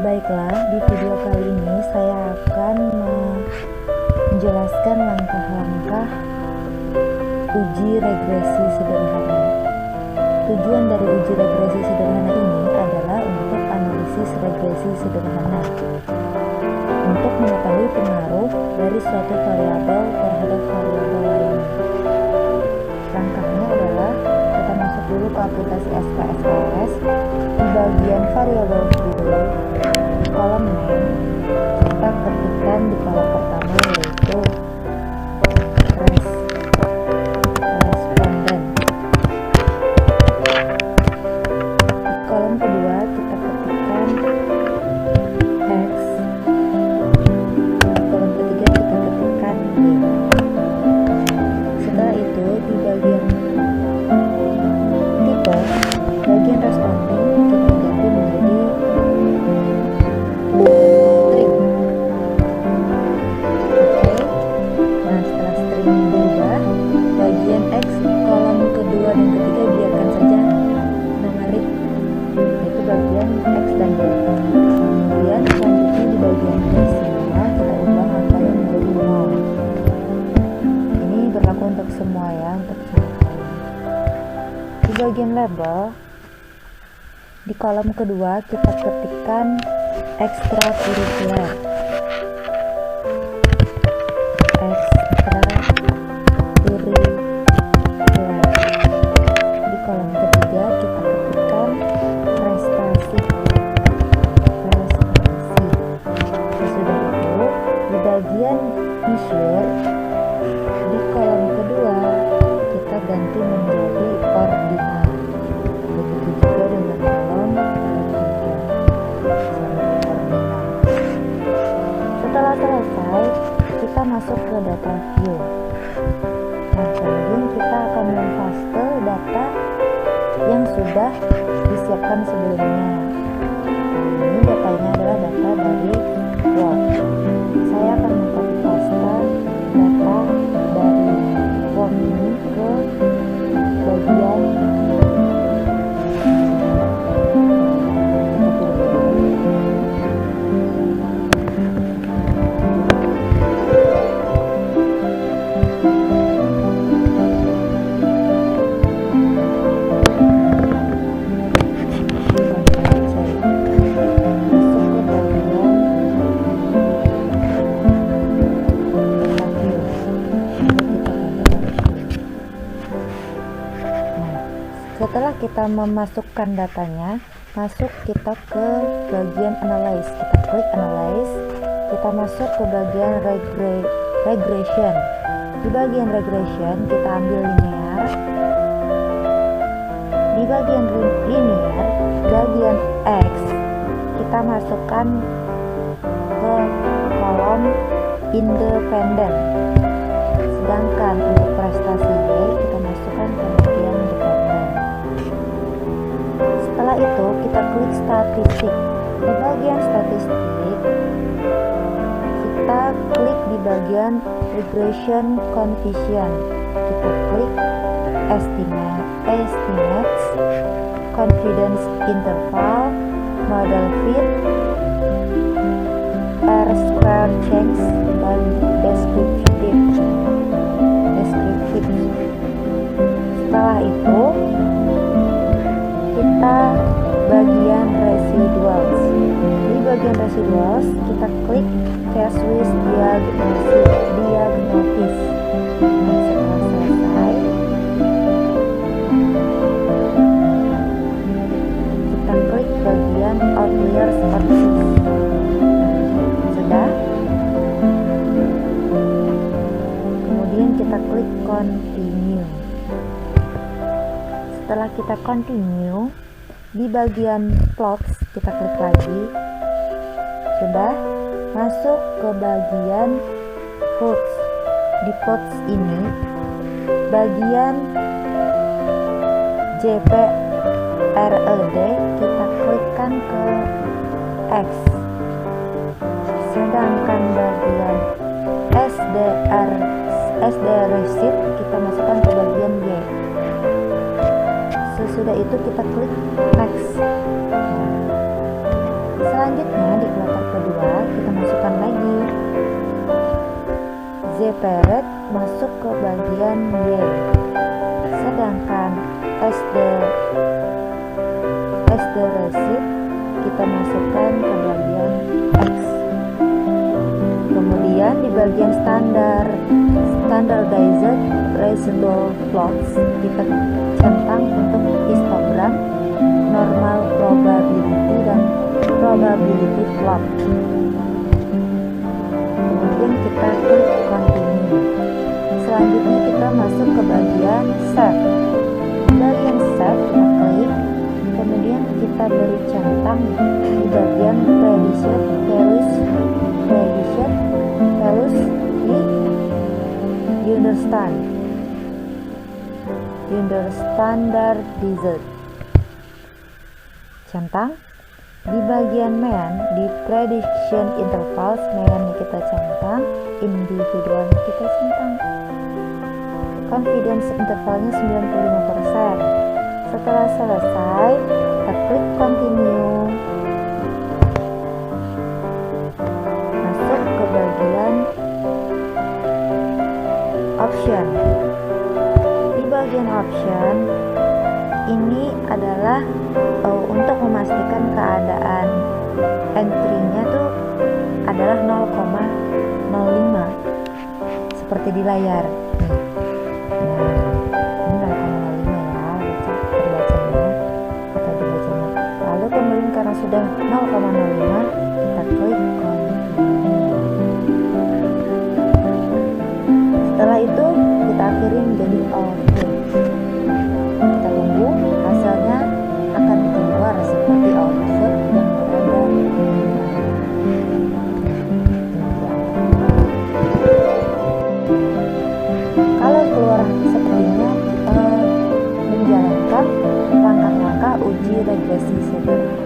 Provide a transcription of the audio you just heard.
Baiklah, di video kali ini saya akan menjelaskan langkah-langkah uji regresi sederhana. Tujuan dari uji regresi sederhana ini adalah untuk analisis regresi sederhana, untuk mengetahui pengaruh dari suatu variabel terhadap variabel lainnya. Langkahnya adalah kita masuk dulu ke aplikasi SPSS. Di bagian variabel field, di kolom name, kita ketikkan di kolom pertama yaitu responden. Di kolom kedua kita ketikkan X. Di kolom ketiga kita ketikkan Y. Setelah itu di bagian tipe, bagian responden kita ganti menjadi string. Oke. Nah, setelah string berubah, bagian X kolom kedua dan ketiga biarkan saja numerik, yaitu bagian X dan Y. Kemudian selanjutnya di bagian desimal kita ubah angkanya menjadi 0. Ini berlaku untuk semua ya, untuk semua. Di bagian label, di kolom kedua kita ketikkan ekstrakurikuler. Di kolom ketiga kita ketikkan prestasi. Sesudah itu di bagian measure, di kolom kedua kita ganti menjadi ordinal. Begitu juga dengan kolom ketiga. Setelah selesai, kita masuk ke data view. Nah, kemudian kita akan mempaste data yang sudah disiapkan sebelumnya. Ini datanya adalah data dari Word. Saya akan mengcopy paste data dari Word ini ke bagian Setelah kita memasukkan datanya, masuk kita ke bagian analyze. Kita klik analyze, kita masuk ke bagian regression. Di bagian regression kita ambil linear. Di bagian linear, bagian X kita masukkan ke kolom independen. Sedangkan untuk prestasi Y kita masukkan ke bagian dependen. Setelah itu kita klik statistik. Di bagian statistik kita klik di bagian regression coefficient. Kita klik estimates, confidence interval, model fit, R-square change, dan descriptive. Setelah itu kita bagian residuals. Di bagian residuals kita klik case with diagnosis. Nah, setelah selesai kita klik bagian outliers analysis. Sudah. Kemudian kita klik continue. Setelah kita continue, di bagian plots kita klik lagi. Sudah. Masuk ke bagian plots. Di plots ini bagian JPRED kita klikkan ke X. Sedangkan bagian SD receipt kita masukkan ke bagian Y. Sesudah itu kita klik next. Selanjutnya kedua kita masukkan lagi the parrot masuk ke bagian Y, sedangkan as the receipt kita masukkan ke bagian X. Kemudian di bagian standardized residual plots kita centang untuk histogram, normal probability dan probability plot. Kemudian kita klik continue. Selanjutnya kita masuk ke bagian save. Di bagian save kita klik, kemudian kita beri centang di bagian prediction values di standardized. Centang di bagian main di prediction intervals, main kita centang, individual kita centang, confidence intervalnya 95%. Setelah selesai kita klik continue, masuk ke bagian option. Di bagian option ini adalah untuk memastikan keadaan entry-nya tuh adalah 0,05 seperti di layar. Ini 0,05 ya, terbacanya atau dibacanya. Lalu kemudian karena sudah 0,05 kita klik continue. Setelah itu kita akhiri menjadi output. Kita tunggu hasilnya akan keluar seperti output yang berada di Kalau keluar sepertinya, kita menjalankan langkah-langkah uji regresi sederhana.